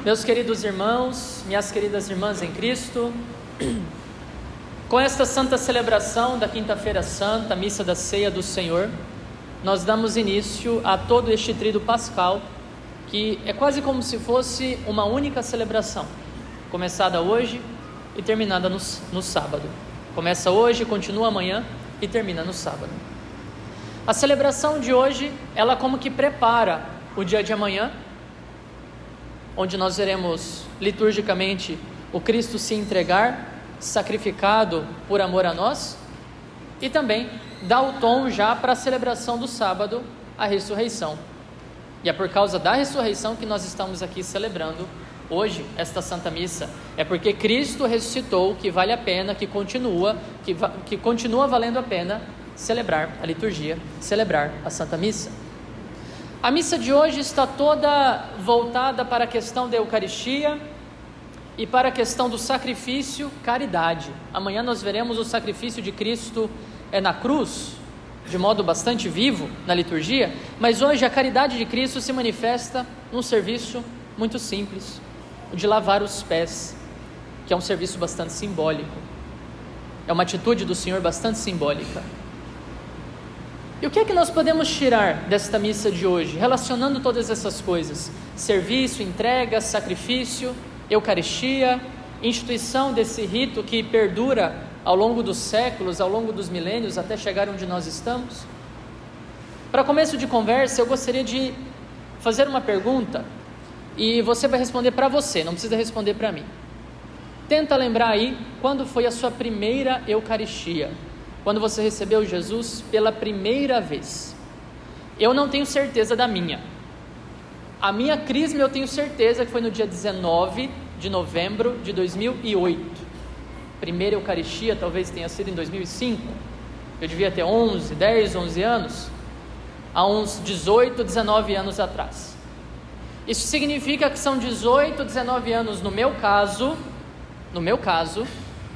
Meus queridos irmãos, minhas queridas irmãs em Cristo, com esta santa celebração da Quinta-feira Santa, Missa da Ceia do Senhor, nós damos início a todo este tríduo pascal, que é quase como se fosse uma única celebração, começada hoje e terminada no sábado. Começa hoje, continua amanhã e termina no sábado. A celebração de hoje, ela como que prepara o dia de amanhã, onde nós veremos liturgicamente o Cristo se entregar, sacrificado por amor a nós, e também dá o tom já para a celebração do sábado, a ressurreição. E é por causa da ressurreição que nós estamos aqui celebrando hoje esta Santa Missa. É porque Cristo ressuscitou que vale a pena, que continua valendo a pena celebrar a liturgia, celebrar a Santa Missa. A missa de hoje está toda voltada para a questão da Eucaristia e para a questão do sacrifício, caridade. Amanhã nós veremos o sacrifício de Cristo na cruz, de modo bastante vivo na liturgia, mas hoje a caridade de Cristo se manifesta num serviço muito simples, o de lavar os pés, que é um serviço bastante simbólico. É uma atitude do Senhor bastante simbólica. E o que é que nós podemos tirar desta missa de hoje, relacionando todas essas coisas? Serviço, entrega, sacrifício, Eucaristia, instituição desse rito que perdura ao longo dos séculos, ao longo dos milênios, até chegar onde nós estamos. Para começo de conversa, eu gostaria de fazer uma pergunta e você vai responder para você, não precisa responder para mim. Tenta lembrar aí quando foi a sua primeira Eucaristia, quando você recebeu Jesus pela primeira vez. Eu não tenho certeza da minha. A minha crisma eu tenho certeza que foi no dia 19 de novembro de 2008. Primeira Eucaristia talvez tenha sido em 2005. Eu devia ter 10, 11 anos. Há uns 18, 19 anos atrás. Isso significa que são 18, 19 anos no meu caso,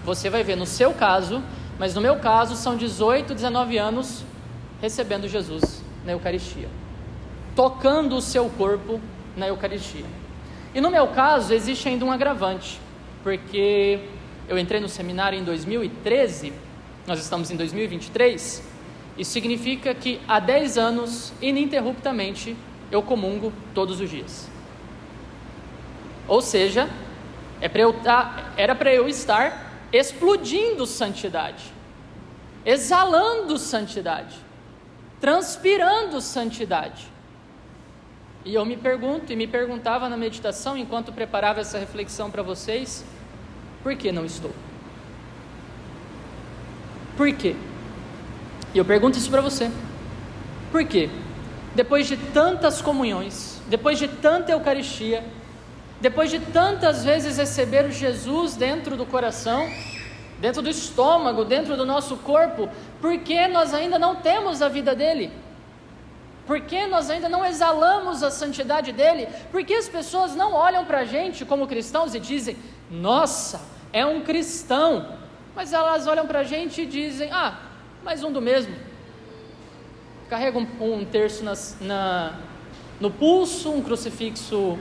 você vai ver no seu caso, mas no meu caso são 18, 19 anos recebendo Jesus na Eucaristia, tocando o seu corpo na Eucaristia. E no meu caso existe ainda um agravante, porque eu entrei no seminário em 2013, nós estamos em 2023, isso significa que há 10 anos, ininterruptamente, eu comungo todos os dias. Ou seja, era para eu estar explodindo santidade, exalando santidade, transpirando santidade. E eu me pergunto, e me perguntava na meditação, enquanto preparava essa reflexão para vocês, por que não estou? Por quê? E eu pergunto isso para você. Por quê? Depois de tantas comunhões, depois de tanta Eucaristia, depois de tantas vezes receber o Jesus dentro do coração, dentro do estômago, dentro do nosso corpo, por que nós ainda não temos a vida dele? Por que nós ainda não exalamos a santidade dele? Por que as pessoas não olham para a gente como cristãos e dizem, nossa, é um cristão, mas elas olham para a gente e dizem, mais um do mesmo, carrega um terço no pulso, um crucifixo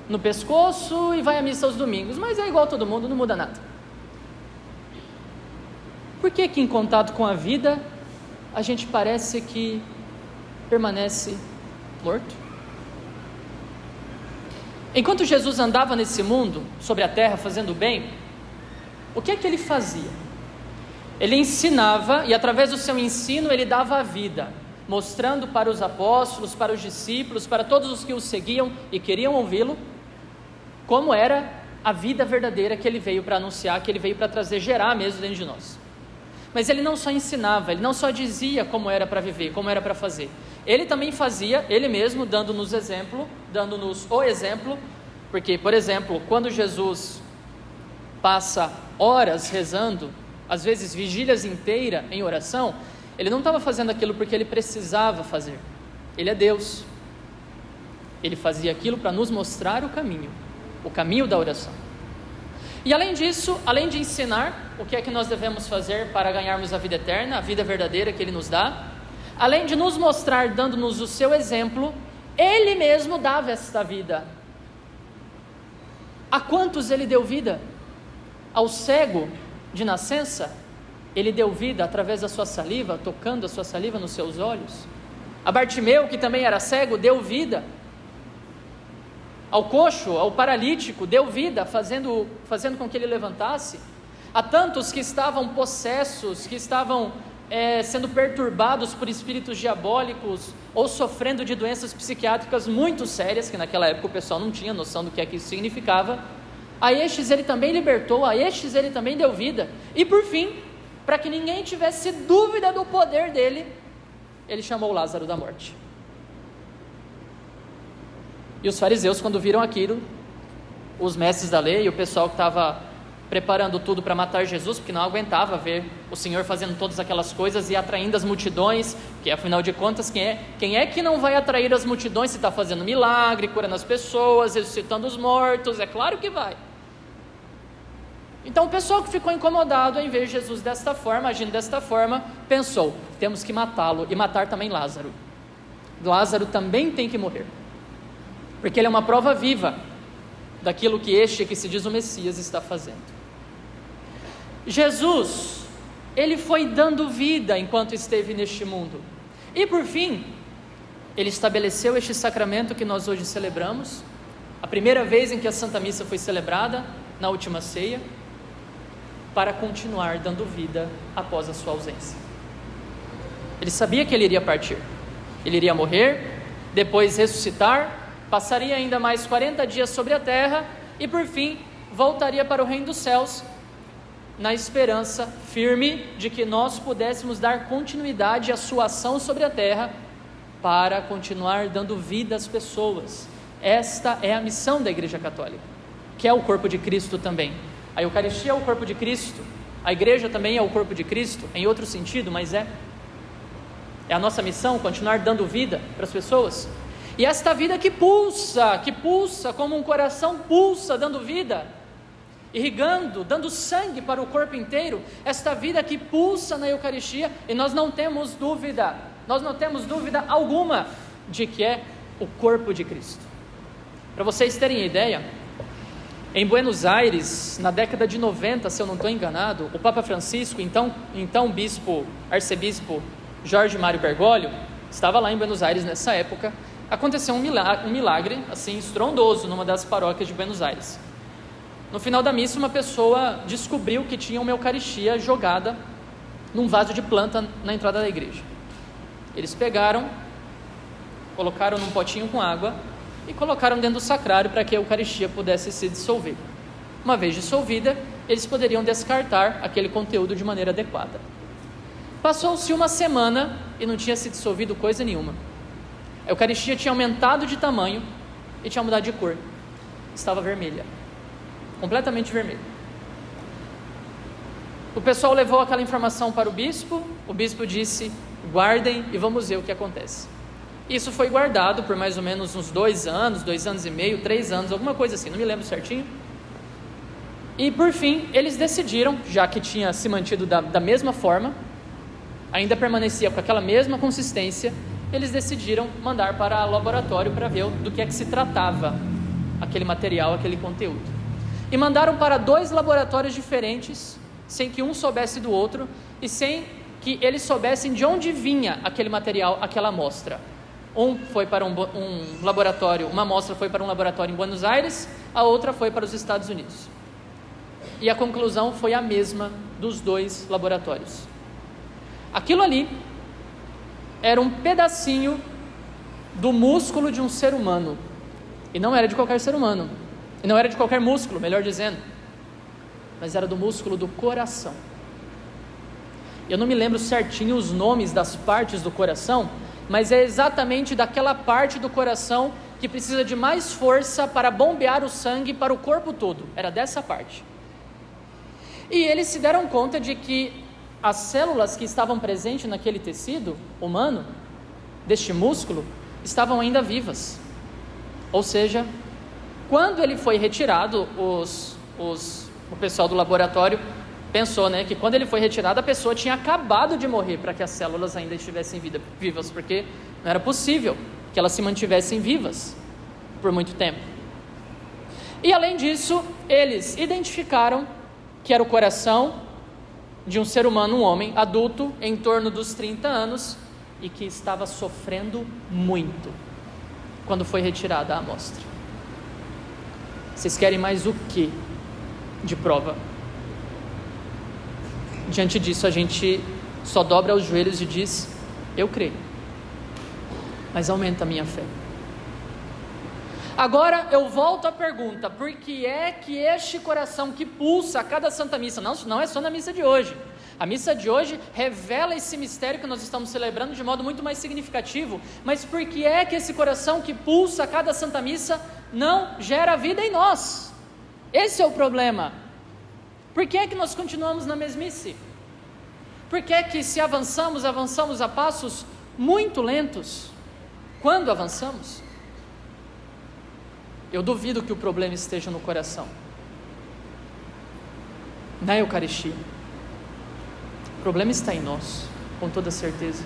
no pescoço e vai à missa aos domingos, mas é igual a todo mundo, não muda nada. Por que em contato com a vida a gente parece que permanece morto? Enquanto Jesus andava nesse mundo, sobre a terra, fazendo o bem, o que é que ele fazia? Ele ensinava, e através do seu ensino ele dava a vida, mostrando para os apóstolos, para os discípulos, para todos os que o seguiam e queriam ouvi-lo, como era a vida verdadeira que ele veio para anunciar, que ele veio para trazer, gerar mesmo dentro de nós. Mas ele não só ensinava, ele não só dizia como era para viver, como era para fazer. Ele também fazia, ele mesmo, dando-nos o exemplo, porque, por exemplo, quando Jesus passa horas rezando, às vezes vigílias inteiras em oração, ele não estava fazendo aquilo porque ele precisava fazer. Ele é Deus. Ele fazia aquilo para nos mostrar o caminho da oração. E além disso, além de ensinar o que é que nós devemos fazer para ganharmos a vida eterna, a vida verdadeira que ele nos dá, além de nos mostrar, dando-nos o seu exemplo, ele mesmo dava esta vida. A quantos ele deu vida? Ao cego de nascença, ele deu vida através da sua saliva, tocando a sua saliva nos seus olhos. A Bartimeu, que também era cego, deu vida. Ao coxo, ao paralítico, deu vida, fazendo com que ele levantasse. A tantos que estavam possessos, que estavam sendo perturbados por espíritos diabólicos, ou sofrendo de doenças psiquiátricas muito sérias, que naquela época o pessoal não tinha noção do que é que isso significava. A estes ele também libertou, a estes ele também deu vida. E por fim, para que ninguém tivesse dúvida do poder dele, ele chamou Lázaro da morte. E os fariseus, quando viram aquilo, os mestres da lei e o pessoal que estava preparando tudo para matar Jesus, porque não aguentava ver o Senhor fazendo todas aquelas coisas e atraindo as multidões, que afinal de contas, quem é que não vai atrair as multidões se está fazendo milagre, curando as pessoas, ressuscitando os mortos? É claro que vai. Então o pessoal que ficou incomodado em ver Jesus desta forma, agindo desta forma, pensou, temos que matá-lo e matar também Lázaro. Lázaro também tem que morrer, porque ele é uma prova viva daquilo que este que se diz o Messias está fazendo. Jesus, ele foi dando vida enquanto esteve neste mundo, e por fim, ele estabeleceu este sacramento que nós hoje celebramos, a primeira vez em que a Santa Missa foi celebrada, na última ceia, para continuar dando vida após a sua ausência. Ele sabia que ele iria partir, ele iria morrer, depois ressuscitar, passaria ainda mais 40 dias sobre a terra e por fim voltaria para o reino dos céus, na esperança firme de que nós pudéssemos dar continuidade à sua ação sobre a terra para continuar dando vida às pessoas. Esta é a missão da Igreja Católica, que é o corpo de Cristo também. A Eucaristia é o corpo de Cristo, a Igreja também é o corpo de Cristo, em outro sentido, mas é a nossa missão continuar dando vida para as pessoas. E esta vida que pulsa como um coração pulsa, dando vida, irrigando, dando sangue para o corpo inteiro, esta vida que pulsa na Eucaristia, e nós não temos dúvida alguma de que é o corpo de Cristo. Para vocês terem ideia, em Buenos Aires, na década de 90, se eu não estou enganado, o Papa Francisco, então arcebispo Jorge Mário Bergoglio, estava lá em Buenos Aires nessa época. Aconteceu um milagre assim estrondoso numa das paróquias de Buenos Aires. No final da missa, uma pessoa descobriu que tinha uma Eucaristia jogada num vaso de planta na entrada da igreja. Eles pegaram, colocaram num potinho com água e colocaram dentro do sacrário para que a Eucaristia pudesse se dissolver. Uma vez dissolvida, eles poderiam descartar aquele conteúdo de maneira adequada. Passou-se uma semana e não tinha se dissolvido coisa nenhuma. A Eucaristia tinha aumentado de tamanho e tinha mudado de cor. Estava vermelha, completamente vermelha. O pessoal levou aquela informação para o bispo disse, guardem e vamos ver o que acontece. Isso foi guardado por mais ou menos uns 2 anos e meio, 3 anos, alguma coisa assim, não me lembro certinho. E por fim, eles decidiram, já que tinha se mantido da mesma forma, ainda permanecia com aquela mesma consistência, eles decidiram mandar para o laboratório para ver do que é que se tratava aquele material, aquele conteúdo. E mandaram para 2 laboratórios diferentes, sem que um soubesse do outro e sem que eles soubessem de onde vinha aquele material, aquela amostra. Foi para um laboratório, uma amostra foi para um laboratório em Buenos Aires, a outra foi para os Estados Unidos. E a conclusão foi a mesma dos 2 laboratórios. Aquilo ali era um pedacinho do músculo de um ser humano. E não era de qualquer ser humano. E não era de qualquer músculo, melhor dizendo. Mas era do músculo do coração. Eu não me lembro certinho os nomes das partes do coração, mas é exatamente daquela parte do coração que precisa de mais força para bombear o sangue para o corpo todo. Era dessa parte. E eles se deram conta de que as células que estavam presentes naquele tecido humano, deste músculo, estavam ainda vivas. Ou seja, quando ele foi retirado, o pessoal do laboratório pensou, que quando ele foi retirado, a pessoa tinha acabado de morrer para que as células ainda estivessem vivas, porque não era possível que elas se mantivessem vivas por muito tempo. E além disso, eles identificaram que era o coração de um ser humano, um homem adulto, em torno dos 30 anos, e que estava sofrendo muito quando foi retirada a amostra. Vocês querem mais o que de prova? Diante disso, a gente só dobra os joelhos e diz: eu creio, mas aumenta a minha fé. Agora eu volto à pergunta: por que é que este coração que pulsa a cada Santa Missa, não é só na missa de hoje, a missa de hoje revela esse mistério que nós estamos celebrando de modo muito mais significativo, mas por que é que esse coração que pulsa a cada Santa Missa não gera vida em nós? Esse é o problema. Por que é que nós continuamos na mesmice? Por que é que se avançamos a passos muito lentos? Quando avançamos? Eu duvido que o problema esteja no coração, na Eucaristia. O problema está em nós, com toda certeza.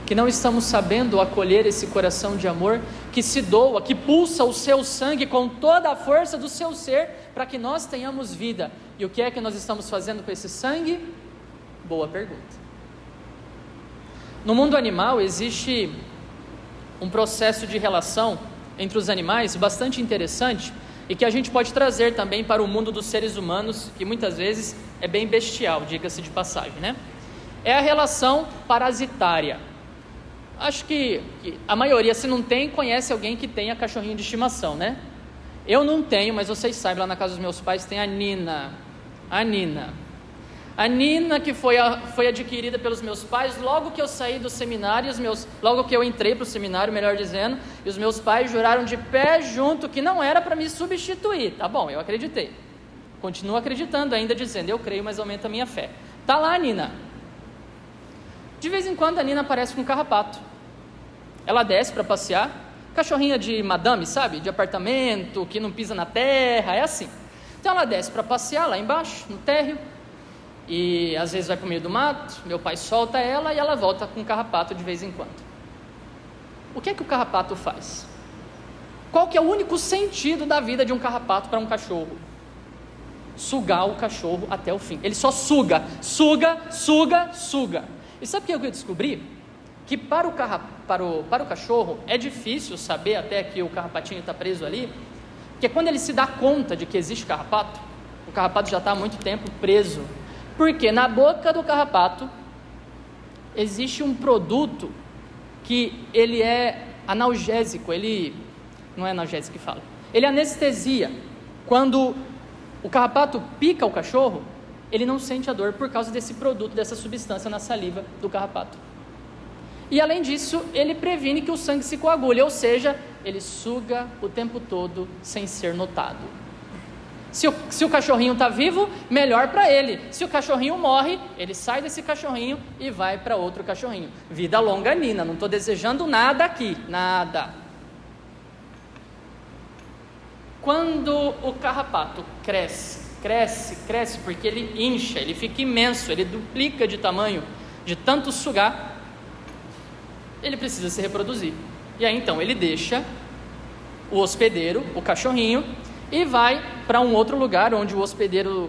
Que não estamos sabendo acolher esse coração de amor que se doa, que pulsa o seu sangue com toda a força do seu ser, para que nós tenhamos vida. E o que é que nós estamos fazendo com esse sangue? Boa pergunta. No mundo animal existe um processo de relação entre os animais bastante interessante, e que a gente pode trazer também para o mundo dos seres humanos, que muitas vezes é bem bestial, diga-se de passagem, né? É a relação parasitária. Acho que a maioria, se não tem, conhece alguém que tenha cachorrinho de estimação, né? Eu não tenho, mas vocês sabem, lá na casa dos meus pais tem a Nina, que foi adquirida pelos meus pais logo que eu saí do seminário, logo que eu entrei para o seminário, melhor dizendo, e os meus pais juraram de pé junto que não era para me substituir. Tá bom, eu acreditei, continuo acreditando ainda, dizendo: eu creio, mas aumenta a minha fé. Tá lá a Nina. De vez em quando a Nina aparece com um carrapato, ela desce para passear, cachorrinha de madame, sabe, de apartamento, que não pisa na terra, é assim. Então ela desce para passear lá embaixo, no térreo, e às vezes vai para o meio do mato, meu pai solta ela e ela volta com o carrapato de vez em quando. O que é que o carrapato faz? Qual que é o único sentido da vida de um carrapato para um cachorro? Sugar o cachorro até o fim. Ele só suga. E sabe o que eu descobri? Que para o cachorro é difícil saber até que o carrapatinho está preso ali, porque quando ele se dá conta de que existe carrapato, o carrapato já está há muito tempo preso. Porque na boca do carrapato existe um produto que ele é analgésico, ele não é analgésico que fala, ele anestesia. Quando o carrapato pica o cachorro, ele não sente a dor por causa desse produto, dessa substância na saliva do carrapato. E além disso, ele previne que o sangue se coagule, ou seja, ele suga o tempo todo sem ser notado. Se o cachorrinho está vivo, melhor para ele. Se o cachorrinho morre, ele sai desse cachorrinho e vai para outro cachorrinho. Vida longa, Nina. Não estou desejando nada aqui, nada. Quando o carrapato cresce, porque ele incha, ele fica imenso, ele duplica de tamanho, de tanto sugar, ele precisa se reproduzir. E aí então ele deixa o hospedeiro, o cachorrinho, e vai para um outro lugar onde o hospedeiro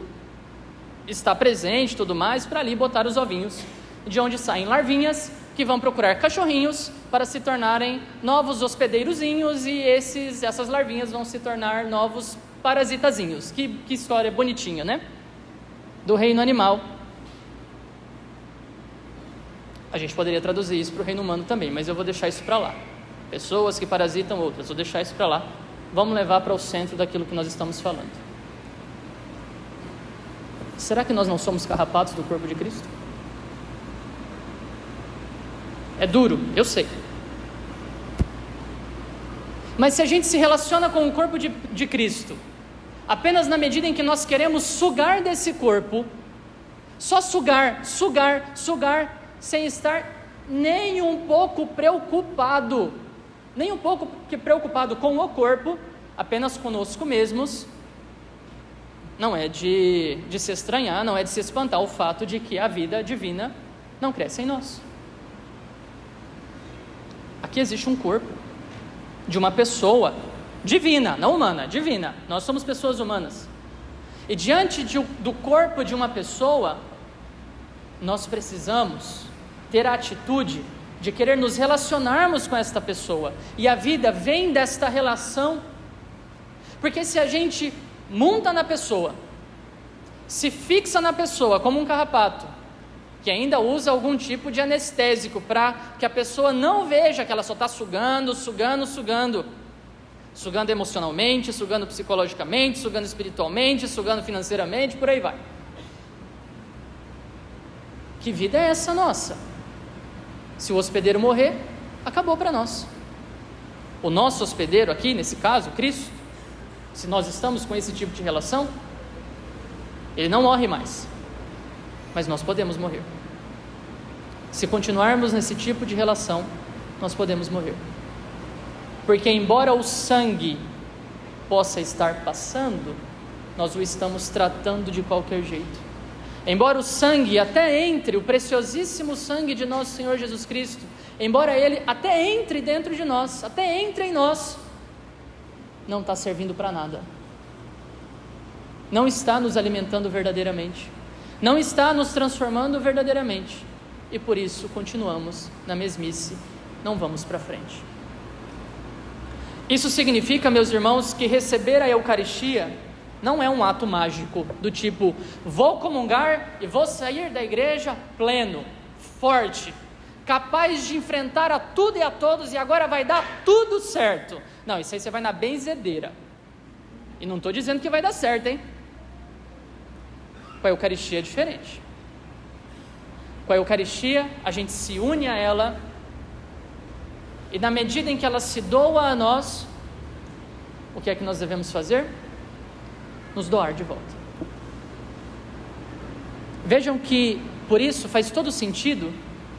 está presente e tudo mais, para ali botar os ovinhos, de onde saem larvinhas que vão procurar cachorrinhos para se tornarem novos hospedeirozinhos, e essas larvinhas vão se tornar novos parasitazinhos. Que história bonitinha, né? Do reino animal. A gente poderia traduzir isso para o reino humano também, mas eu vou deixar isso para lá. Pessoas que parasitam outras, vou deixar isso para lá. Vamos levar para o centro daquilo que nós estamos falando. Será que nós não somos carrapatos do corpo de Cristo? É duro, eu sei. Mas se a gente se relaciona com o corpo de Cristo, apenas na medida em que nós queremos sugar desse corpo, só sugar, sem estar nem um pouco preocupado com o corpo, apenas conosco mesmos, não é de se estranhar, não é de se espantar o fato de que a vida divina não cresce em nós. Aqui existe um corpo de uma pessoa divina, não humana, divina. Nós somos pessoas humanas. E diante do corpo de uma pessoa, nós precisamos ter a atitude de querer nos relacionarmos com esta pessoa. E a vida vem desta relação. Porque se a gente monta na pessoa, se fixa na pessoa como um carrapato, que ainda usa algum tipo de anestésico para que a pessoa não veja que ela só está sugando emocionalmente, sugando psicologicamente, sugando espiritualmente, sugando financeiramente, por aí vai. Que vida é essa nossa? Se o hospedeiro morrer, acabou para nós. O nosso hospedeiro aqui, nesse caso, Cristo, se nós estamos com esse tipo de relação, ele não morre mais, mas nós podemos morrer. Se continuarmos nesse tipo de relação, nós podemos morrer. Porque embora o sangue possa estar passando, nós o estamos tratando de qualquer jeito. Embora o sangue até entre, o preciosíssimo sangue de nosso Senhor Jesus Cristo, embora ele até entre dentro de nós, até entre em nós, não está servindo para nada. Não está nos alimentando verdadeiramente. Não está nos transformando verdadeiramente. E por isso continuamos na mesmice, não vamos para frente. Isso significa, meus irmãos, que receber a Eucaristia não é um ato mágico, do tipo, vou comungar e vou sair da igreja pleno, forte, capaz de enfrentar a tudo e a todos e agora vai dar tudo certo. Não, isso aí você vai na benzedeira. E não estou dizendo que vai dar certo, hein? Com a Eucaristia é diferente. Com a Eucaristia, a gente se une a ela, e na medida em que ela se doa a nós, o que é que nós devemos fazer? Nos doar de volta. Vejam que, por isso, faz todo sentido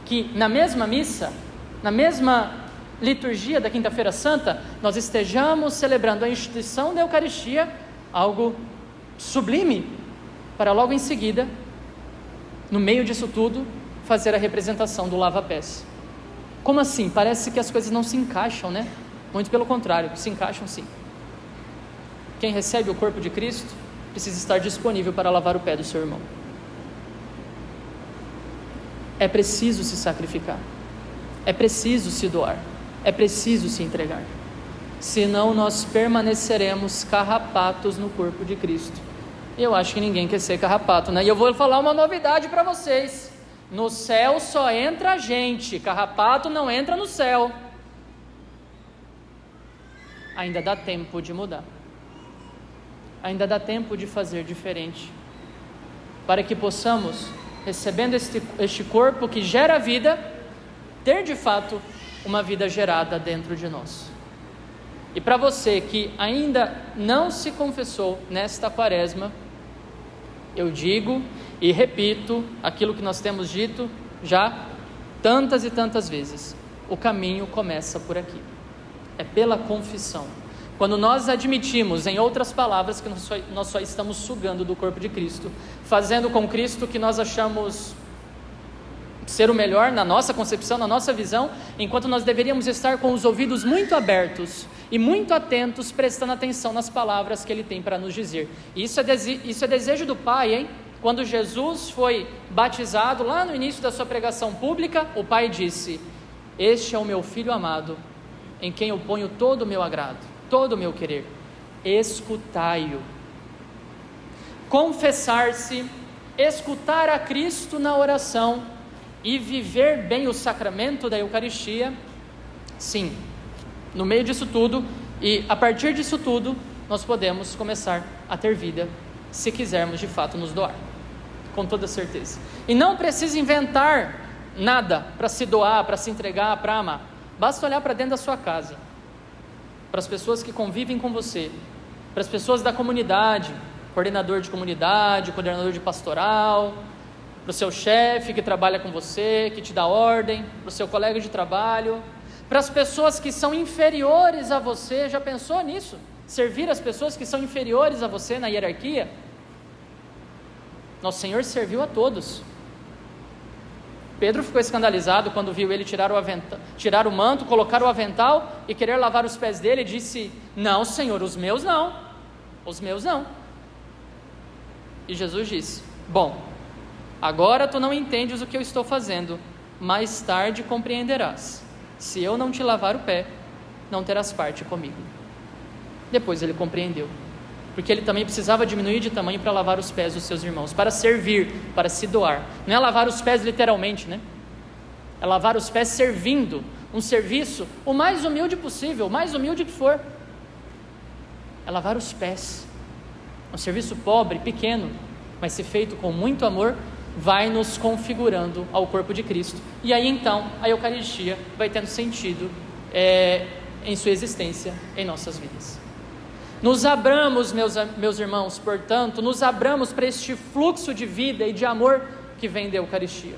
que na mesma missa, na mesma liturgia da Quinta-feira Santa, nós estejamos celebrando a instituição da Eucaristia, algo sublime, para logo em seguida, no meio disso tudo, fazer a representação do lava-pés. Como assim? Parece que as coisas não se encaixam, né? Muito pelo contrário, se encaixam sim. Quem recebe o corpo de Cristo precisa estar disponível para lavar o pé do seu irmão. É preciso se sacrificar, é preciso se doar, é preciso se entregar. Senão nós permaneceremos carrapatos no corpo de Cristo. Eu acho que ninguém quer ser carrapato, né? E eu vou falar uma novidade para vocês. No céu só entra gente, carrapato não entra no céu. Ainda dá tempo de mudar. Ainda dá tempo de fazer diferente. Para que possamos, recebendo este corpo que gera vida, ter de fato uma vida gerada dentro de nós. E para você que ainda não se confessou nesta quaresma, eu digo e repito aquilo que nós temos dito já tantas e tantas vezes: o caminho começa por aqui, é pela confissão. Quando nós admitimos, em outras palavras, que nós só estamos sugando do corpo de Cristo, fazendo com Cristo que nós achamos ser o melhor na nossa concepção, na nossa visão, enquanto nós deveríamos estar com os ouvidos muito abertos e muito atentos, prestando atenção nas palavras que Ele tem para nos dizer. E isso é desejo do Pai, hein? Quando Jesus foi batizado, lá no início da sua pregação pública, o Pai disse: este é o meu Filho amado, em quem eu ponho todo o meu agrado, todo o meu querer, escutai-o. Confessar-se, escutar a Cristo na oração e viver bem o sacramento da Eucaristia, sim, no meio disso tudo e a partir disso tudo, nós podemos começar a ter vida, se quisermos de fato nos doar, com toda certeza. E não precisa inventar nada para se doar, para se entregar, para amar. Basta olhar para dentro da sua casa, para as pessoas que convivem com você, para as pessoas da comunidade, coordenador de comunidade, coordenador de pastoral, para o seu chefe que trabalha com você, que te dá ordem, para o seu colega de trabalho, para as pessoas que são inferiores a você. Já pensou nisso? Servir as pessoas que são inferiores a você na hierarquia? Nosso Senhor serviu a todos. Pedro ficou escandalizado quando viu ele tirar o manto, colocar o avental e querer lavar os pés dele, e disse: não, Senhor, os meus não, os meus não. E Jesus disse: bom, agora tu não entendes o que eu estou fazendo, mais tarde compreenderás. Se eu não te lavar o pé, não terás parte comigo. Depois ele compreendeu, porque ele também precisava diminuir de tamanho para lavar os pés dos seus irmãos, para servir, para se doar. Não é lavar os pés literalmente, né? É lavar os pés servindo, um serviço o mais humilde possível, o mais humilde que for. É lavar os pés, um serviço pobre, pequeno, mas se feito com muito amor, vai nos configurando ao corpo de Cristo. E aí então a Eucaristia vai tendo sentido em sua existência em nossas vidas. Nos abramos, meus irmãos, portanto, nos abramos para este fluxo de vida e de amor que vem da Eucaristia.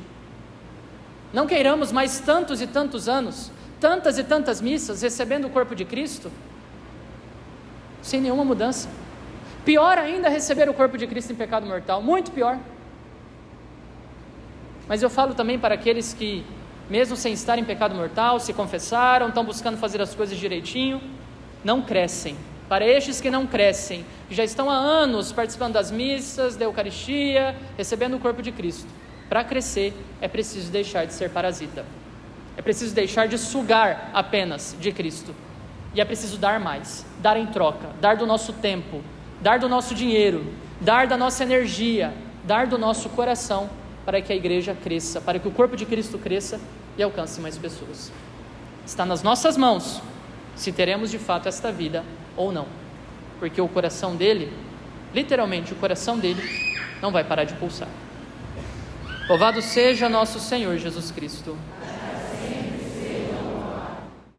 Não queiramos mais tantos e tantos anos, tantas e tantas missas, recebendo o corpo de Cristo, sem nenhuma mudança. Pior ainda receber o corpo de Cristo em pecado mortal, muito pior. Mas eu falo também para aqueles que, mesmo sem estar em pecado mortal, se confessaram, estão buscando fazer as coisas direitinho, não crescem. Para estes que não crescem, que já estão há anos participando das missas, da Eucaristia, recebendo o corpo de Cristo, para crescer é preciso deixar de ser parasita, é preciso deixar de sugar apenas de Cristo, e é preciso dar mais, dar em troca, dar do nosso tempo, dar do nosso dinheiro, dar da nossa energia, dar do nosso coração, para que a igreja cresça, para que o corpo de Cristo cresça e alcance mais pessoas. Está nas nossas mãos se teremos de fato esta vida ou não, porque o coração dele, literalmente o coração dele, não vai parar de pulsar. Louvado seja nosso Senhor Jesus Cristo.